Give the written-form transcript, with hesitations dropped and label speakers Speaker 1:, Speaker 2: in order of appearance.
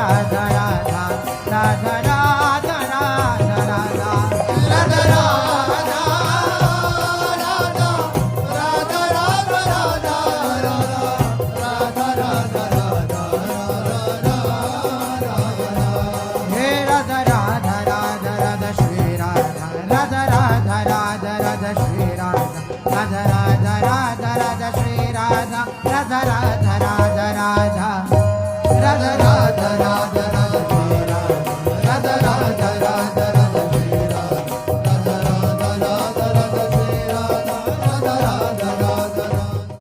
Speaker 1: राधा राधा राधा राधा राधा राधा राधा राधा हे राधा राधा राधा राधा श्री राधा राधा राधा राधा राधा श्री राधा राधा राधा राधा राधा श्री राधा राधा राधा